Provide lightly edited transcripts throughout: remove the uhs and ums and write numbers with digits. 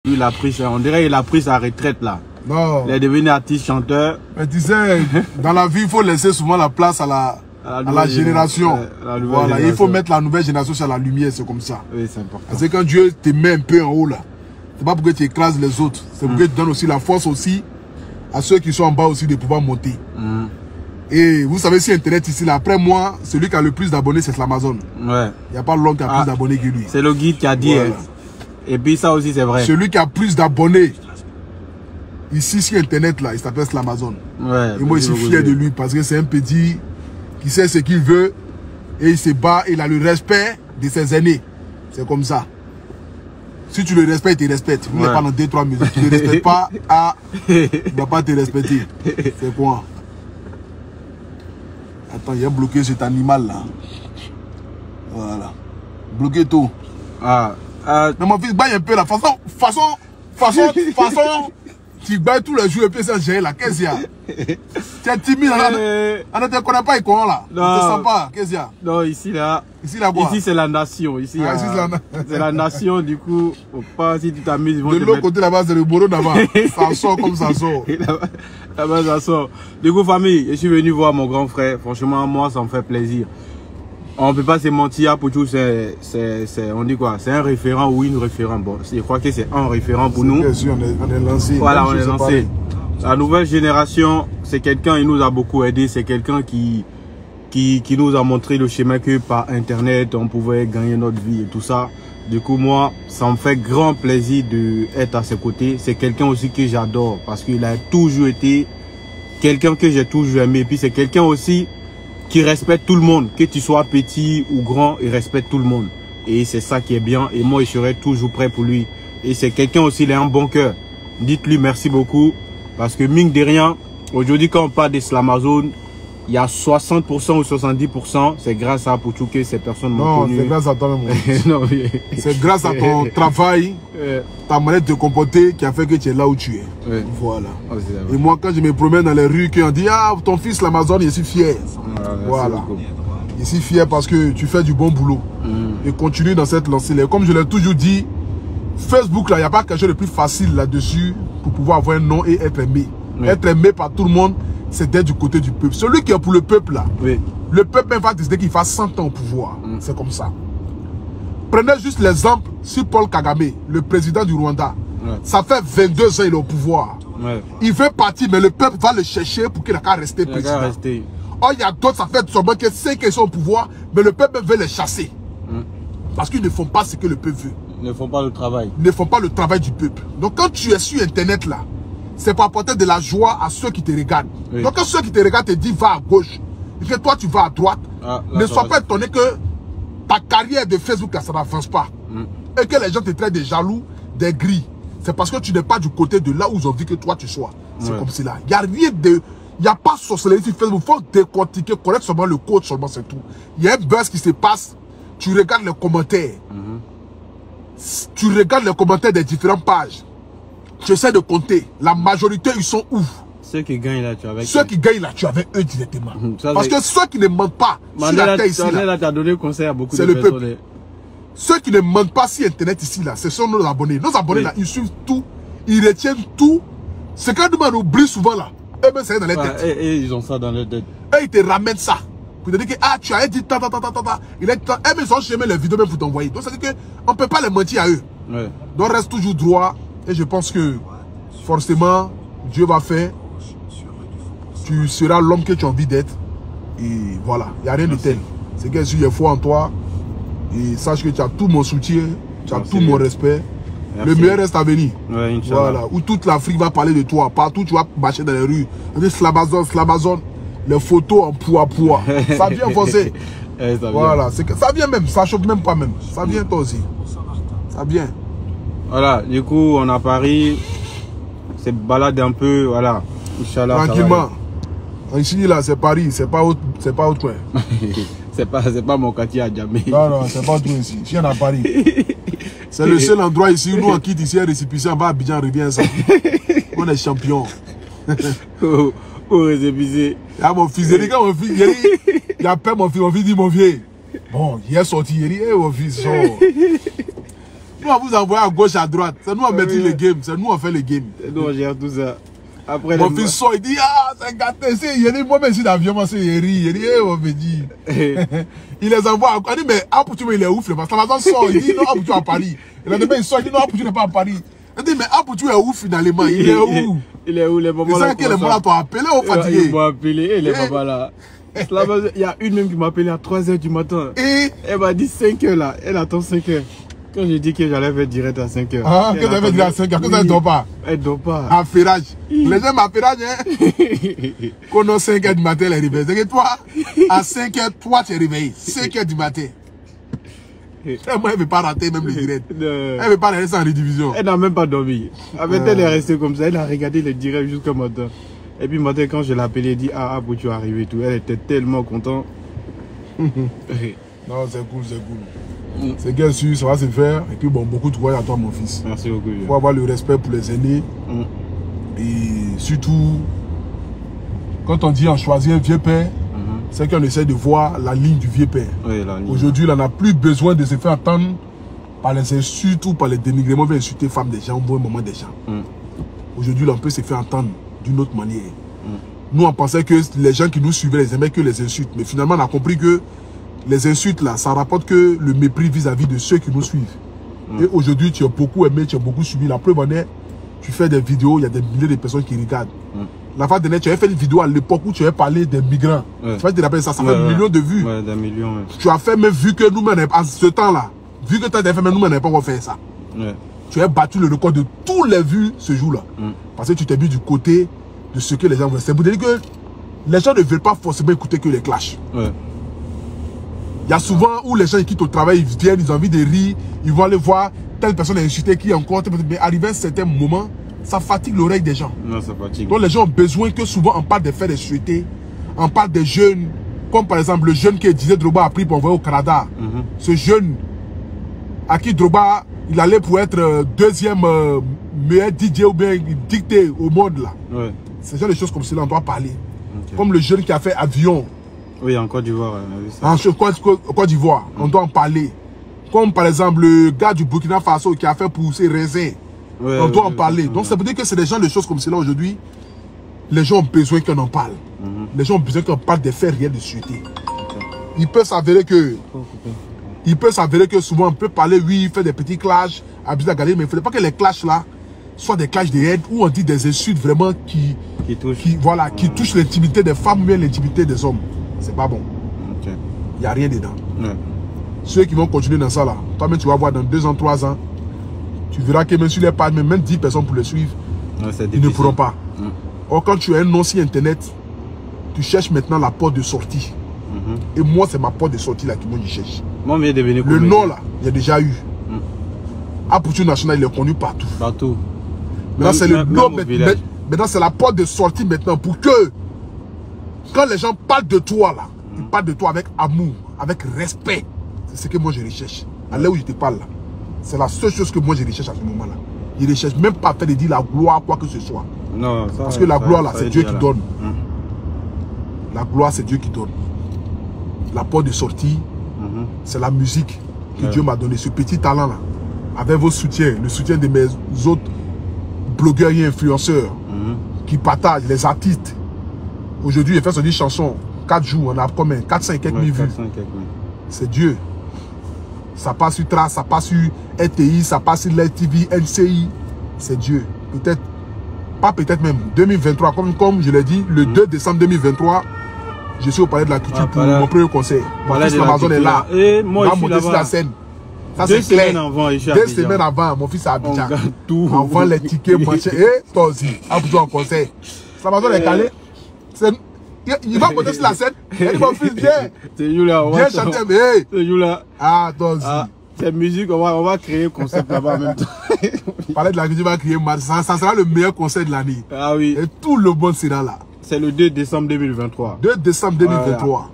Il a pris, on dirait qu'il a pris sa retraite là. Non. Il est devenu artiste, chanteur. Mais tu sais, dans la vie, il faut laisser souvent la place à la génération. Voilà, il faut mettre la nouvelle génération sur la lumière, c'est comme ça. Oui, c'est important. Parce que quand Dieu te met un peu en haut là, c'est pas pour que tu écrases les autres, c'est pour que tu donnes aussi la force aussi à ceux qui sont en bas aussi de pouvoir monter. Et vous savez, si Internet ici, là, après moi, celui qui a le plus d'abonnés, c'est l'Amazon. Ouais. Il n'y a pas l'homme qui a plus d'abonnés que lui. C'est le guide qui a dit. Voilà. Et puis ça aussi, c'est vrai. Celui qui a plus d'abonnés, ici, sur Internet, là, il s'appelle l'Amazon. Ouais. Et moi, je suis fier de lui parce que c'est un petit qui sait ce qu'il veut et il se bat, il a le respect de ses aînés. C'est comme ça. Si tu le respectes, il te respecte. Vous n'êtes pas dans 2-3 minutes. Tu ne le respectes pas, il ne va pas te respecter. C'est quoi? Attends, il y a bloqué cet animal là. Voilà. Bloqué tout. Mais mon fils, baille un peu là. Façon. Tu bailles tous les jours et puis ça gère là. Qu'est-ce qu'il y a? Tu es timide là. On ne te connaît pas, comment là? On ne te sent pas. Qu'est-ce qu'il y a? Non, ici là. Ici là quoi? Ici c'est la nation. Ici, c'est la nation, du coup, faut pas, si tu t'amuses. De l'autre côté là-bas, c'est le boulot là-bas. Ça sort comme ça sort. Là-bas, ça sort. Du coup, famille, je suis venu voir mon grand frère. Franchement, moi, ça me fait plaisir. On ne peut pas se mentir, pour tout, on dit quoi? C'est un référent ou une référent. Bon, je crois que c'est un référent pour nous. Bien sûr, on est lancé. Voilà, on est lancé. La nouvelle génération, c'est quelqu'un, il nous a beaucoup aidé. C'est quelqu'un qui nous a montré le chemin que par Internet, on pouvait gagner notre vie et tout ça. Du coup, moi, ça me fait grand plaisir d'être à ses côtés. C'est quelqu'un aussi que j'adore parce qu'il a toujours été quelqu'un que j'ai toujours aimé. Et puis, c'est quelqu'un aussi qui respecte tout le monde. Que tu sois petit ou grand, il respecte tout le monde. Et c'est ça qui est bien. Et moi, je serai toujours prêt pour lui. Et c'est quelqu'un aussi, il a un bon cœur. Dites-lui merci beaucoup. Parce que mine de rien, aujourd'hui, quand on parle de l'Amazon, il y a 60% ou 70%, c'est grâce à Pouchou que ces personnes m'ont connu. Non, c'est grâce à toi-même. C'est grâce à ton travail, ta manière de te comporter qui a fait que tu es là où tu es. Voilà. Et moi, quand je me promène dans les rues, on dit, ah, ton fils l'Amazon, je suis fier. Voilà. Je suis fier parce que tu fais du bon boulot. Et continue dans cette lancée-là. Comme je l'ai toujours dit, Facebook, là, il n'y a pas quelque chose de plus facile là-dessus pour pouvoir avoir un nom et être aimé. Être aimé par tout le monde, c'est d'être du côté du peuple. Celui qui est pour le peuple là, le peuple même va décider qu'il fasse 100 ans au pouvoir. C'est comme ça. Prenez juste l'exemple sur Paul Kagame, le président du Rwanda. Ça fait 22 ans qu'il est au pouvoir. Il veut partir, mais le peuple va le chercher pour qu'il ait qu'à rester président. Or, il y a d'autres, ça fait seulement que c'est qu'ils sont au pouvoir, mais le peuple veut les chasser. Parce qu'ils ne font pas ce que le peuple veut. Ils ne font pas le travail. Ils ne font pas le travail du peuple. Donc quand tu es sur Internet là, c'est pour apporter de la joie à ceux qui te regardent. Donc quand ceux qui te regardent te disent va à gauche et que toi tu vas à droite, ne sois pas étonné que ta carrière de Facebook là, ça n'avance pas. Et que les gens te traitent des jaloux, des gris. C'est parce que tu n'es pas du côté de là où ils ont vu que toi tu sois. C'est comme cela. Il n'y a rien de... Il n'y a pas de sorcellerie sur Facebook. Il faut décortiquer, connaître seulement le code seulement, c'est tout. Il y a un buzz qui se passe. Tu regardes les commentaires. Tu regardes les commentaires des différentes pages. Tu essaies de compter. La majorité, ils sont où? Ceux qui gagnent là, tu as avec ceux qui gagnent là, tu as avec eux directement. Parce que ceux qui ne mentent pas sur la terre ici, là, tu as donné conseil à beaucoup de personnes. C'est le peuple. Ceux qui ne mentent pas sur Internet ici, là, ce sont nos abonnés. Nos abonnés là, ils suivent tout. Ils retiennent tout. C'est quand nous on oublie souvent là. Eux même c'est dans les têtes. Et ils ont ça dans leur tête. Et ils te ramènent ça. Pour te dire que ah, tu as dit ta. Il est temps. Ils ont chemin les vidéos même pour t'envoyer. Donc ça veut dire qu'on ne peut pas les mentir à eux. Donc reste toujours droit. Et je pense que forcément, Dieu va faire. Tu seras l'homme que tu as envie d'être. Et voilà, il n'y a rien de tel. C'est que si il faut en toi. Et sache que tu as tout mon soutien. Tu as tout mon respect. Merci. Le meilleur reste à venir. Voilà. Où toute l'Afrique va parler de toi. Partout tu vas marcher dans les rues. L'Amazon. Les photos en poids. Ça vient forcer. Voilà. Ça vient même. Ça choque même pas même. Ça vient toi aussi. Ça vient. Voilà. Du coup, on a Paris. C'est balade un peu. Voilà. Inch'Allah. Tranquillement. Ici là, c'est Paris. C'est pas autre point. C'est pas mon quartier à Djamé. Non, c'est pas tout ici. Ici, on a Paris. C'est le seul endroit ici où nous, on quitte ici, un récipicé, on va à Abidjan, on revient ça. On est champion. Oh, récipicé. Ah, mon fils, il y a peur, mon fils dit, mon vieux. Bon, il est sorti, il dit, mon fils, Nous, on vous envoie à gauche, à droite. C'est nous, on maîtrise les games. C'est nous, on fait les games. C'est nous, on gère tout ça. Après, mon fils sort, il dit, ah, c'est gâté. Il dit, moi, même si l'avion, il rit. Il dit, eh, on me dit. Il les envoie. Il dit, mais Apoutou, il est ouf. Parce que Amazon sort, il dit, non, Apoutou à Paris. Et le demain, il sort, il dit, non, Apoutou n'est pas à Paris. Il dit, mais Apoutou est ouf, finalement. Il est où? Il est où, les mamans là? C'est que les mamans là t'ont appelé ou fatigué? Ils m'ont appelé, les mamans là. Il y a une même qui m'a appelé à 3 h du matin. Et elle m'a dit 5 h là. Elle attend 5 h. Quand j'ai dit que j'allais faire direct à 5 h. Ah, que tu avais direct à 5 h. Que ça ne dort pas? Elle dort pas. Affairage. Les gens m'affairage, hein? Qu'on a 5 h du matin, elle est réveillée. C'est que toi, à 5 h, toi, tu es réveillé. 5 h du matin. Moi, elle ne veut pas rater même le direct. Elle ne veut pas rester en redivision. Elle n'a même pas dormi. Elle est restée comme ça. Elle a regardé le direct jusqu'au matin. Et puis matin, quand je l'ai appelé, elle dit, ah, tu es arrivé et tout. Elle était tellement contente. Non, c'est cool, c'est cool. C'est bien sûr, ça va se faire. Et puis bon, beaucoup de courage à toi, mon fils. Merci beaucoup. Il faut avoir le respect pour les aînés. Et surtout, quand on dit on choisit un vieux père, c'est qu'on essaie de voir la ligne du vieux père. Oui, aujourd'hui, il n'en a plus besoin de se faire entendre par les insultes ou par les dénigrements. On veut insulter femmes des gens, on veut un moment des gens. Aujourd'hui, on peut se faire entendre d'une autre manière. Nous, on pensait que les gens qui nous suivaient, ils aimaient que les insultes. Mais finalement, on a compris que les insultes, là, ça rapporte que le mépris vis-à-vis de ceux qui nous suivent. Et aujourd'hui, tu as beaucoup aimé, tu as beaucoup suivi. La preuve en est, tu fais des vidéos, il y a des milliers de personnes qui regardent. La fois dernière, tu avais fait une vidéo à l'époque où tu avais parlé des migrants. Tu vas te rappeler ça, ça fait millions de vues. Ouais, des millions. Tu as fait même vu que nous-mêmes, à ce temps-là, vu que tu as fait même nous-mêmes, pas encore fait ça. Tu as battu le record de tous les vues ce jour-là. Parce que tu t'es mis du côté de ce que les gens veulent. C'est pour dire que les gens ne veulent pas forcément écouter que les clashs. Il y a souvent où les gens quittent au travail, ils viennent, ils ont envie de rire, ils vont aller voir telle personne insultée qui est encore. Mais arrivé à un certain moment, ça fatigue l'oreille des gens. Non, ça fatigue. Donc les gens ont besoin que souvent on parle des faits des sociétés, on parle des jeunes, comme par exemple le jeune que Didier Drogba a pris pour envoyer au Canada. Ce jeune à qui Drogba, il allait pour être deuxième meilleur DJ ou bien dicté au monde là. C'est genre de choses comme cela, on doit parler. Comme le jeune qui a fait avion. Oui, en Côte d'Ivoire. En Côte d'Ivoire, on doit en parler. Comme par exemple le gars du Burkina Faso qui a fait pousser raisin. On doit en parler. Donc ça veut dire que c'est des gens de choses comme cela aujourd'hui. Les gens ont besoin qu'on en parle. Les gens ont besoin qu'on parle des faits réels de société. Il peut s'avérer que souvent on peut parler, oui, faire des petits clashs, abuser la galerie, mais il ne faudrait pas que les clashs là soient des clashs de haine où on dit des insultes vraiment qui touchent l'intimité des femmes ou bien l'intimité des hommes. C'est pas bon. Il n'y a rien dedans. Ceux qui vont continuer dans ça là, toi-même tu vas voir dans 2 ans, 3 ans, tu verras que même sur les pages, même 10 personnes pour les suivre, ils ne pourront pas. Or, quand tu as un nom sur Internet, tu cherches maintenant la porte de sortie. Et moi, c'est ma porte de sortie là qui moi je cherche. Moi, le nom là, il y a déjà eu. Apoutou National, il est connu partout. Partout. Maintenant, c'est le nom. Maintenant, c'est la porte de sortie maintenant pour que, quand les gens parlent de toi là, ils parlent de toi avec amour, avec respect. C'est ce que moi je recherche. À l'heure où je te parle là. C'est la seule chose que moi je recherche à ce moment-là. Je ne recherche même pas à faire de dire la gloire, quoi que ce soit. Non, ça, parce que la gloire là, c'est Dieu qui donne. La gloire, c'est Dieu qui donne. La porte de sortie, c'est la musique que Dieu m'a donné. Ce petit talent là, avec vos soutiens, le soutien de mes autres blogueurs et influenceurs qui partagent, les artistes. Aujourd'hui, j'ai fait son 10 chansons, 4 jours, on a combien 4-5 quelques mille vues. C'est Dieu. Ça passe sur Trace, ça passe sur RTI, ça passe sur LTV, NCI. C'est Dieu. Peut-être, pas peut-être même, 2023, comme je l'ai dit, le 2 décembre 2023, je suis au Palais de la Culture pour mon premier concert. Mon fils Amazon est là. Et moi, je suis là-bas. Sur la scène. Ça, 2 semaines avant, 2 semaines avant, mon fils est à Abidjan. On vend les tickets, machin. Et toi aussi, Abidjan en concert. Amazon est calé. Il va monter sur la scène. Il dit, mon fils, viens. Viens chanter, mais c'est là. Ah, toi aussi. Cette musique, on va créer un concept là-bas en même temps. Parler de la culture, va créer ça sera le meilleur concert de l'année. Ah oui. Et tout le monde sera là. C'est le 2 décembre 2023. 2 décembre 2023.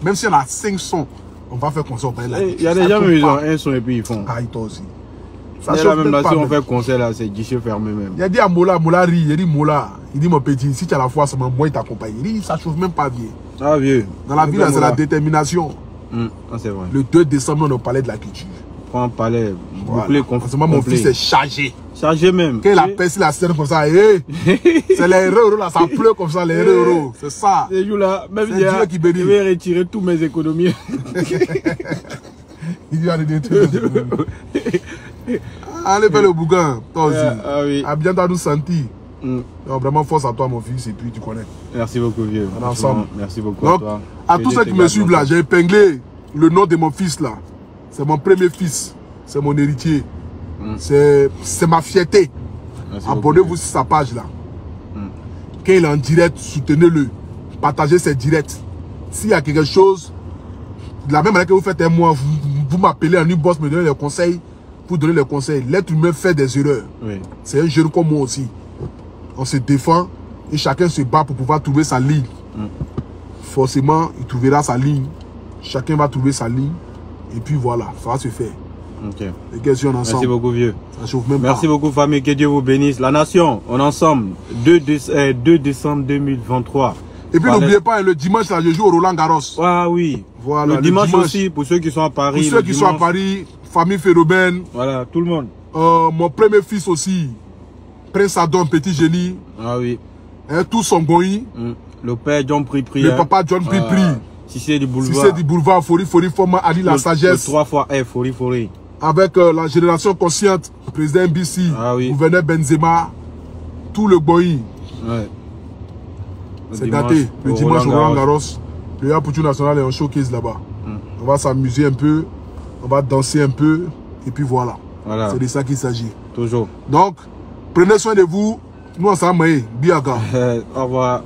Même si on a 5 sons, on va faire concert. Il y a des gens qui ont un son et puis ils font. Ah, toi aussi. Ça là même là, si on fait concert là, c'est guichet fermé même. Il a dit à Mola, Mola rit, il dit Mola. Il dit mon petit, si tu as la foi, c'est moi il t'accompagne. Il dit ça chauffe même pas vieux. Ah vieux. Dans la vie là, c'est la détermination. C'est vrai. Le 2 décembre, on a parlé de la culture. prend un palais. Voilà. Mon fils est chargé. Chargé même. Quand il a percé la scène comme ça, c'est les euros là, ça pleut comme ça, les euros. C'est ça. Ces jours-là, même Dieu qui bénit. Je vais retirer tous mes économies. Il va retirer tous mes économies. Allez faire le bouquin, toi aussi. Ah oui. À bientôt nous sentir. Donc, vraiment force à toi mon fils et puis tu connais. Merci beaucoup vieux. On est ensemble. Merci beaucoup. Donc, à tous ceux qui me suivent là, j'ai épinglé le nom de mon fils là. C'est mon premier fils. C'est mon héritier. C'est ma fierté. Abonnez-vous sur sa page là. Quand il est en direct, soutenez-le. Partagez ses directs. S'il y a quelque chose, de la même manière que vous faites un mois, vous m'appelez un new boss, me donnez les conseils. Pour donner les conseils. L'être humain fait des erreurs. Oui. C'est un jeune comme moi aussi. On se défend et chacun se bat pour pouvoir trouver sa ligne. Forcément, il trouvera sa ligne. Chacun va trouver sa ligne. Et puis voilà, ça va se faire. Okay. Les questions ensemble. Merci beaucoup vieux. Ça chauffe même Merci pas. beaucoup famille, que Dieu vous bénisse. La nation, on est ensemble. 2 décembre 2023. Et puis n'oubliez pas, le dimanche là, je joue au Roland Garros. Ah oui. Voilà, le dimanche aussi, pour ceux qui sont à Paris. Pour ceux qui sont à Paris, famille Ferroben. Voilà, tout le monde. Mon premier fils aussi, Prince Adam, petit génie. Ah oui. Tout son goï. Le père John Pripri. Le papa John Pripri. Cissé du boulevard. Cissé du boulevard, Fori, Forma, Ali la sagesse. Le 3 fois F, Fori. Avec la génération consciente, président MBC, gouverneur Benzema, tout le goï. Ouais. C'est gâté. Le dimanche au Roland Garros. Le Yapoutou National est en showcase là-bas. On va s'amuser un peu, on va danser un peu, et puis voilà. C'est de ça qu'il s'agit. Toujours. Donc, prenez soin de vous. Nous, ensemble, Biaga. Au revoir.